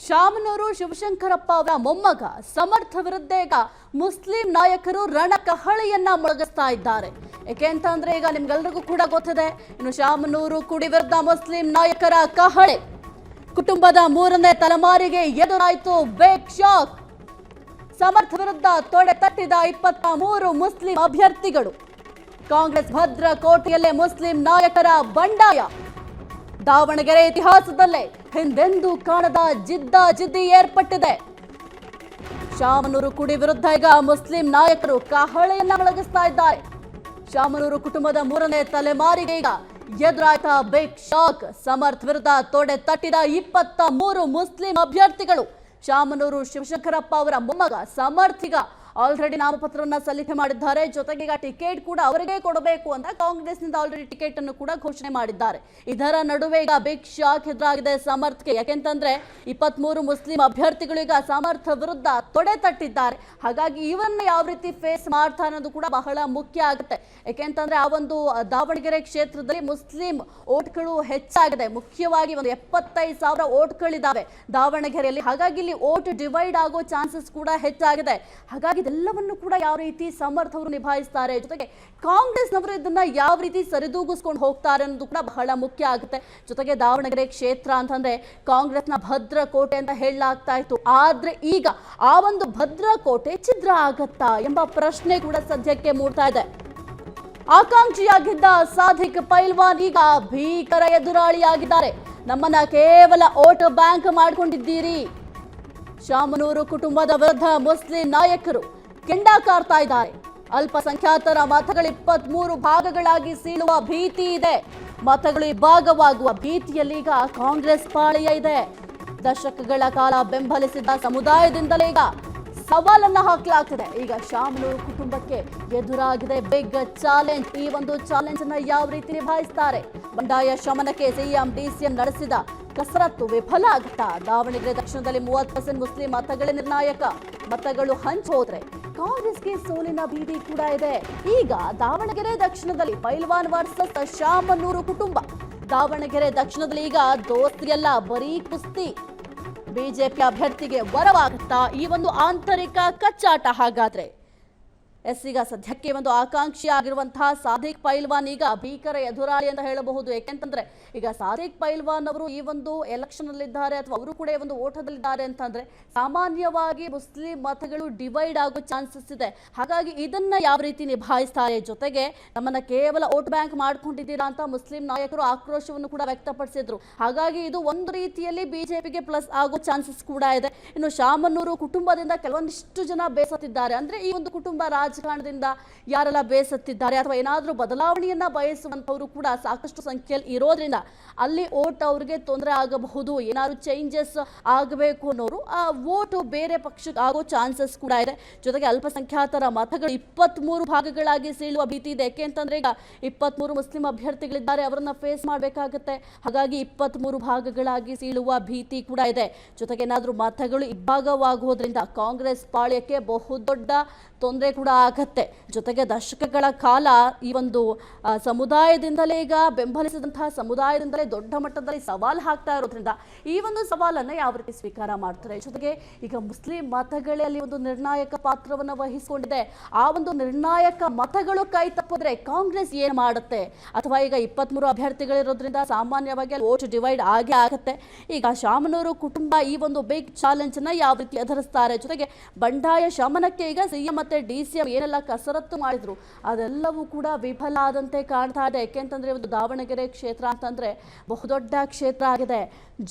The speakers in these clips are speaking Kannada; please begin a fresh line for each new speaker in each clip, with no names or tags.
ಶಾಮನೂರು ಶಿವಶಂಕರಪ್ಪ ಅವರ ಮೊಮ್ಮಗ ಸಮರ್ಥ ವಿರುದ್ಧ ಈಗ ಮುಸ್ಲಿಂ ನಾಯಕರು ರಣಕಹಳೆಯನ್ನ ಮೊಳಗಿಸ್ತಾ ಇದ್ದಾರೆ. ಏಕೆ ಅಂತಂದ್ರೆ ಈಗ ನಿಮ್ಗೆಲ್ರಿಗೂ ಕೂಡ ಗೊತ್ತಿದೆ, ಇನ್ನು ಶಾಮನೂರು ಕುಡಿ ವಿರುದ್ಧ ಮುಸ್ಲಿಂ ನಾಯಕರ ಕಹಳೆ. ಕುಟುಂಬದ ಮೂರನೇ ತಲೆಮಾರಿಗೆ ಎದುರಾಯಿತು ಬೇಕ್ ಶಾಕ್. ಸಮರ್ಥ ವಿರುದ್ಧ ತೊಡೆ ತಟ್ಟಿದ 23 ಮುಸ್ಲಿಂ ಅಭ್ಯರ್ಥಿಗಳು. ಕಾಂಗ್ರೆಸ್ ಭದ್ರಕೋಟೆಯಲ್ಲೇ ಮುಸ್ಲಿಂ ನಾಯಕರ ಬಂಡಾಯ. ದಾವಣಗೆರೆ ಇತಿಹಾಸದಲ್ಲೇ ಹಿಂದೆಂದೂ ಕಾಣದ ಜಿದ್ದಿ ಏರ್ಪಟ್ಟಿದೆ. ಶಾಮನೂರು ಕುಡಿ ವಿರುದ್ಧ ಈಗ ಮುಸ್ಲಿಂ ನಾಯಕರು ಕಹಳೆಯನ್ನ ಮೊಳಗಿಸ್ತಾ ಇದ್ದಾರೆ. ಶಾಮನೂರು ಕುಟುಂಬದ ಮೂರನೇ ತಲೆಮಾರಿಗೆ ಈಗ ಎದುರಾಯ್ತ ಬಿಗ್ ಶಾಕ್. ಸಮರ್ಥ ವಿರುದ್ಧ ತೊಡೆ ತಟ್ಟಿದ 23 ಮುಸ್ಲಿಂ ಅಭ್ಯರ್ಥಿಗಳು. ಶಾಮನೂರು ಶಿವಶಂಕರಪ್ಪ ಅವರ ಮೊಮ್ಮಗ ಸಮರ್ಥಿಗ ಆಲ್ರೆಡಿ ನಾಮಪತ್ರವನ್ನ ಸಲ್ಲಿಕೆ ಮಾಡಿದ್ದಾರೆ. ಜೊತೆಗೆ ಈಗ ಟಿಕೆಟ್ ಕೂಡ ಅವರಿಗೆ ಕೊಡಬೇಕು ಅಂತ ಕಾಂಗ್ರೆಸ್ನಿಂದ ಆಲ್ರೆಡಿ ಟಿಕೆಟ್ ಅನ್ನು ಕೂಡ ಘೋಷಣೆ ಮಾಡಿದ್ದಾರೆ. ಇದರ ನಡುವೆ ಈಗ ಬಿಗ್ ಶಾಕ್ ಎದುರಾಗಿದೆ ಸಮರ್ಥ್ಗೆ. ಯಾಕೆಂತಂದ್ರೆ 23 ಮುಸ್ಲಿಂ ಅಭ್ಯರ್ಥಿಗಳು ಈಗ ಸಮರ್ಥ ವಿರುದ್ಧ ತೊಡೆ ತಟ್ಟಿದ್ದಾರೆ. ಹಾಗಾಗಿ ಇವನ್ನ ಯಾವ ರೀತಿ ಫೇಸ್ ಮಾಡ್ತಾರೆ ಅನ್ನೋದು ಕೂಡ ಬಹಳ ಮುಖ್ಯ ಆಗುತ್ತೆ. ಯಾಕೆಂತಂದ್ರೆ ಆ ಒಂದು ದಾವಣಗೆರೆ ಕ್ಷೇತ್ರದಲ್ಲಿ ಮುಸ್ಲಿಂ ಓಟ್ಗಳು ಹೆಚ್ಚಾಗಿದೆ. ಮುಖ್ಯವಾಗಿ ಒಂದು 75,000 ಓಟ್ಗಳಿದ್ದಾವೆ ದಾವಣಗೆರೆಯಲ್ಲಿ. ಹಾಗಾಗಿ ಇಲ್ಲಿ ಓಟ್ ಡಿವೈಡ್ ಆಗೋ ಚಾನ್ಸಸ್ ಕೂಡ ಹೆಚ್ಚಾಗಿದೆ. ಹಾಗಾಗಿ ಎಲ್ಲವನ್ನು ಕೂಡ ಯಾವ ರೀತಿ ಸಮರ್ಥ ಅವರು ನಿಭಾಯಿಸ್ತಾರೆ, ಜೊತೆಗೆ ಕಾಂಗ್ರೆಸ್ನವರು ಇದನ್ನ ಯಾವ ರೀತಿ ಸರಿದೂಗಿಸ್ಕೊಂಡು ಹೋಗ್ತಾರೆ ಅನ್ನೋದು ಕೂಡ ಬಹಳ ಮುಖ್ಯ ಆಗುತ್ತೆ. ಜೊತೆಗೆ ದಾವಣಗೆರೆ ಕ್ಷೇತ್ರ ಅಂತಂದ್ರೆ ಕಾಂಗ್ರೆಸ್ನ ಭದ್ರಕೋಟೆ ಅಂತ ಹೇಳಲಾಗ್ತಾ ಇತ್ತು. ಆದ್ರೆ ಈಗ ಆ ಒಂದು ಭದ್ರಕೋಟೆ ಛಿದ್ರ ಆಗತ್ತಾ ಎಂಬ ಪ್ರಶ್ನೆ ಕೂಡ ಸದ್ಯಕ್ಕೆ ಮೂಡ್ತಾ ಇದೆ. ಆಕಾಂಕ್ಷಿಯಾಗಿದ್ದ ಸಾದಿಕ್ ಪೈಲ್ವಾನ್ ಈಗ ಭೀಕರ ಎದುರಾಳಿಯಾಗಿದ್ದಾರೆ. ನಮ್ಮನ್ನ ಕೇವಲ ವೋಟ್ ಬ್ಯಾಂಕ್ ಮಾಡ್ಕೊಂಡಿದ್ದೀರಿ. ಶಾಮನೂರು ಕುಟುಂಬದ ವಿರುದ್ಧ ಮುಸ್ಲಿಂ ನಾಯಕರು ಕೆಂಡ ಕಾರ್ತಾ ಇದ್ದಾರೆ. ಅಲ್ಪಸಂಖ್ಯಾತರ ಮತಗಳು 23 ಭಾಗಗಳಾಗಿ ಸೀಳುವ ಭೀತಿ ಇದೆ. ಮತಗಳು ಇಬ್ಬಾಗವಾಗುವ ಭೀತಿಯಲ್ಲಿ ಈಗ ಕಾಂಗ್ರೆಸ್ ಪಾಳೆಯ ಇದೆ. ದಶಕಗಳ ಕಾಲ ಬೆಂಬಲಿಸಿದ ಸಮುದಾಯದಿಂದಲೇ ಈಗ ಸವಾಲನ್ನ ಹಾಕಲಾಗ್ತಿದೆ. ಈಗ ಶಾಮನೂರು ಕುಟುಂಬಕ್ಕೆ ಎದುರಾಗಿದೆ ಬಿಗ್ ಚಾಲೆಂಜ್. ಈ ಒಂದು ಚಾಲೆಂಜ್ ಅನ್ನ ಯಾವ ರೀತಿ ನಿಭಾಯಿಸ್ತಾರೆ? ಬಂಡಾಯ ಶಮನಕ್ಕೆ ಸಿಎಂ ಡಿಸಿಎಂ ನಡೆಸಿದ ಕಸರತ್ತು ವಿಫಲ ಆಗುತ್ತಾ? ದಾವಣಗೆರೆ ದಕ್ಷಿಣದಲ್ಲಿ 30% ಮುಸ್ಲಿಂ ಮತಗಳೇ ನಿರ್ಣಾಯಕ. ಮತಗಳು ಹಂಚೋದ್ರೆ ಕಾಂಗ್ರೆಸ್ಗೆ ಸೋಲಿನ ಭೀತಿ ಕೂಡ ಇದೆ. ಈಗ ದಾವಣಗೆರೆ ದಕ್ಷಿಣದಲ್ಲಿ ಪೈಲ್ವಾನ್ ವರ್ಸಸ್ ಶಾಮನೂರು ಕುಟುಂಬ. ದಾವಣಗೆರೆ ದಕ್ಷಿಣದಲ್ಲಿ ಈಗ ದೋಸ್ತಿಯಲ್ಲ, ಬರೀ ಕುಸ್ತಿ. ಬಿಜೆಪಿ ಅಭ್ಯರ್ಥಿಗೆ ವರವಾಗುತ್ತಾ ಈ ಒಂದು ಆಂತರಿಕ ಕಚ್ಚಾಟ? ಹಾಗಾದ್ರೆ ಈಗ ಸದ್ಯಕ್ಕೆ ಒಂದು ಆಕಾಂಕ್ಷಿ ಆಗಿರುವಂತಹ ಸಾದಿಕ್ ಪೈಲ್ವಾನ್ ಈಗ ಭೀಕರ ಎದುರಾಳಿ ಅಂತ ಹೇಳಬಹುದು. ಯಾಕೆಂತಂದ್ರೆ ಈಗ ಸಾದಿಕ್ ಪೈಲ್ವಾನ್ ಅವರು ಈ ಒಂದು ಎಲೆಕ್ಷನ್ ಅಲ್ಲಿದ್ದಾರೆ ಅಥವಾ ಅವರು ಕೂಡ ಒಂದು ಓಟದಲ್ಲಿದ್ದಾರೆ ಅಂತಂದ್ರೆ ಸಾಮಾನ್ಯವಾಗಿ ಮುಸ್ಲಿಂ ಮತಗಳು ಡಿವೈಡ್ ಆಗೋ ಚಾನ್ಸಸ್ ಇದೆ. ಹಾಗಾಗಿ ಇದನ್ನ ಯಾವ ರೀತಿ ನಿಭಾಯಿಸ್ತಾರೆ? ಜೊತೆಗೆ ನಮ್ಮನ್ನ ಕೇವಲ ವೋಟ್ ಬ್ಯಾಂಕ್ ಮಾಡ್ಕೊಂಡಿದ್ದೀರಾ ಅಂತ ಮುಸ್ಲಿಂ ನಾಯಕರು ಆಕ್ರೋಶವನ್ನು ಕೂಡ ವ್ಯಕ್ತಪಡಿಸಿದ್ರು. ಹಾಗಾಗಿ ಇದು ಒಂದು ರೀತಿಯಲ್ಲಿ ಬಿಜೆಪಿಗೆ ಪ್ಲಸ್ ಆಗೋ ಚಾನ್ಸಸ್ ಕೂಡ ಇದೆ. ಇನ್ನು ಶಾಮನೂರು ಕುಟುಂಬದಿಂದ ಕೆಲವೊಂದಿಷ್ಟು ಜನ ಬೇಸತ್ತಿದ್ದಾರೆ. ಅಂದ್ರೆ ಈ ಒಂದು ಕುಟುಂಬ ರಾಜಕಾರಣದಿಂದ ಯಾರೆಲ್ಲ ಬೇಸತ್ತಿದ್ದಾರೆ ಅಥವಾ ಏನಾದರೂ ಬದಲಾವಣೆಯನ್ನ ಬಯಸುವಂತವರು ಕೂಡ ಸಾಕಷ್ಟು ಸಂಖ್ಯೆಯಲ್ಲಿ ಇರೋದ್ರಿಂದ ಅಲ್ಲಿ ವೋಟ್ ಅವರಿಗೆ ತೊಂದರೆ ಆಗಬಹುದು. ಏನಾದ್ರು ಚೇಂಜಸ್ ಆಗಬೇಕು ಅನ್ನೋರು ಆ ವೋಟ್ ಬೇರೆ ಪಕ್ಷಕ್ಕೆ ಆಗೋ ಚಾನ್ಸಸ್ ಕೂಡ ಇದೆ. ಜೊತೆಗೆ ಅಲ್ಪಸಂಖ್ಯಾತರ ಮತಗಳು 23 ಭಾಗಗಳಾಗಿ ಸೀಳುವ ಭೀತಿ ಇದೆ. ಯಾಕೆ ಅಂತಂದ್ರೆ ಈಗ 23 ಮುಸ್ಲಿಂ ಅಭ್ಯರ್ಥಿಗಳಿದ್ದಾರೆ, ಅವರನ್ನ ಫೇಸ್ ಮಾಡಬೇಕಾಗುತ್ತೆ. ಹಾಗಾಗಿ 23 ಭಾಗಗಳಾಗಿ ಸೀಳುವ ಭೀತಿ ಕೂಡ ಇದೆ. ಜೊತೆಗೆ ಏನಾದರೂ ಮತಗಳು ಇಬ್ಬಾಗವಾಗೋದ್ರಿಂದ ಕಾಂಗ್ರೆಸ್ ಪಾಳ್ಯಕ್ಕೆ ಬಹುದೊಡ್ಡ ತೊಂದರೆ ಕೂಡ ಆಗತ್ತೆ. ಜೊತೆಗೆ ದಶಕಗಳ ಕಾಲ ಈ ಒಂದು ಸಮುದಾಯದಿಂದಲೇ ಈಗ ಬೆಂಬಲಿಸಿದಂತಹ ಸಮುದಾಯದಿಂದಲೇ ದೊಡ್ಡ ಮಟ್ಟದಲ್ಲಿ ಸವಾಲು ಹಾಕ್ತಾ ಇರೋದ್ರಿಂದ ಈ ಒಂದು ಸವಾಲನ್ನು ಯಾವ ರೀತಿ ಸ್ವೀಕಾರ ಮಾಡ್ತಾರೆ? ಜೊತೆಗೆ ಈಗ ಮುಸ್ಲಿಂ ಮತಗಳಲ್ಲಿ ಒಂದು ನಿರ್ಣಾಯಕ ಪಾತ್ರವನ್ನು ವಹಿಸಿಕೊಂಡಿದೆ. ಆ ಒಂದು ನಿರ್ಣಾಯಕ ಮತಗಳು ಕೈ ತಪ್ಪಿದ್ರೆ ಕಾಂಗ್ರೆಸ್ ಏನ್ ಮಾಡುತ್ತೆ? ಅಥವಾ ಈಗ 23 ಅಭ್ಯರ್ಥಿಗಳಿರೋದ್ರಿಂದ ಸಾಮಾನ್ಯವಾಗಿ ಅಲ್ಲಿ ವೋಟ್ ಡಿವೈಡ್ ಆಗೇ ಆಗುತ್ತೆ. ಈಗ ಶಾಮನೂರು ಕುಟುಂಬ ಈ ಒಂದು ಬಿಗ್ ಚಾಲೆಂಜ್ ಅನ್ನ ಯಾವ ರೀತಿ ಎದುರಿಸ್ತಾರೆ? ಜೊತೆಗೆ ಬಂಡಾಯ ಶಮನಕ್ಕೆ ಈಗ ಸಿಎಂ ಮತ್ತೆ ಡಿಸಿಎಂ ಏನೆಲ್ಲ ಕಸರತ್ತು ಮಾಡಿದ್ರು ಅದೆಲ್ಲವೂ ಕೂಡ ವಿಫಲ ಆದಂತೆ ಕಾಣ್ತಾ ಇದೆ. ಯಾಕೆಂತಂದ್ರೆ ಒಂದು ದಾವಣಗೆರೆ ಕ್ಷೇತ್ರ ಅಂತಂದ್ರೆ ಬಹುದೊಡ್ಡ ಕ್ಷೇತ್ರ ಆಗಿದೆ.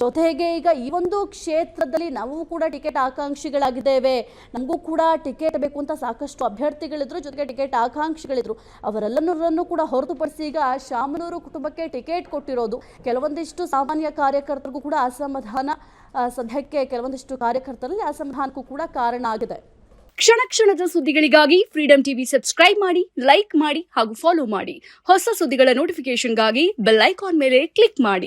ಜೊತೆಗೆ ಈಗ ಈ ಒಂದು ಕ್ಷೇತ್ರದಲ್ಲಿ ನಾವು ಕೂಡ ಟಿಕೆಟ್ ಆಕಾಂಕ್ಷಿಗಳಾಗಿದ್ದೇವೆ, ನಮಗೂ ಕೂಡ ಟಿಕೆಟ್ ಬೇಕು ಅಂತ ಸಾಕಷ್ಟು ಅಭ್ಯರ್ಥಿಗಳಿದ್ರು, ಜೊತೆಗೆ ಟಿಕೆಟ್ ಆಕಾಂಕ್ಷಿಗಳಿದ್ರು. ಅವರೆಲ್ಲರನ್ನೂ ಕೂಡ ಹೊರತುಪಡಿಸಿ ಈಗ ಶಾಮನೂರು ಕುಟುಂಬಕ್ಕೆ ಟಿಕೆಟ್ ಕೊಟ್ಟಿರೋದು ಕೆಲವೊಂದಿಷ್ಟು ಸಾಮಾನ್ಯ ಕಾರ್ಯಕರ್ತರಿಗೂ ಕೂಡ ಅಸಮಾಧಾನ, ಸದ್ಯಕ್ಕೆ ಕೆಲವೊಂದಿಷ್ಟು ಕಾರ್ಯಕರ್ತರಲ್ಲಿ ಅಸಮಾಧಾನಕ್ಕೂ ಕೂಡ ಕಾರಣ ಆಗಿದೆ.
ಕ್ಷಣ ಕ್ಷಣದ ಸುದ್ದಿಗಳಿಗಾಗಿ ಫ್ರೀಡಂ ಟಿವಿ ಸಬ್ಸ್ಕ್ರೈಬ್ ಮಾಡಿ, ಲೈಕ್ ಮಾಡಿ ಹಾಗೂ ಫಾಲೋ ಮಾಡಿ. ಹೊಸ ಸುದ್ದಿಗಳ ನೋಟಿಫಿಕೇಶನ್ಗಾಗಿ ಬೆಲ್ ಐಕಾನ್ ಮೇಲೆ ಕ್ಲಿಕ್ ಮಾಡಿ.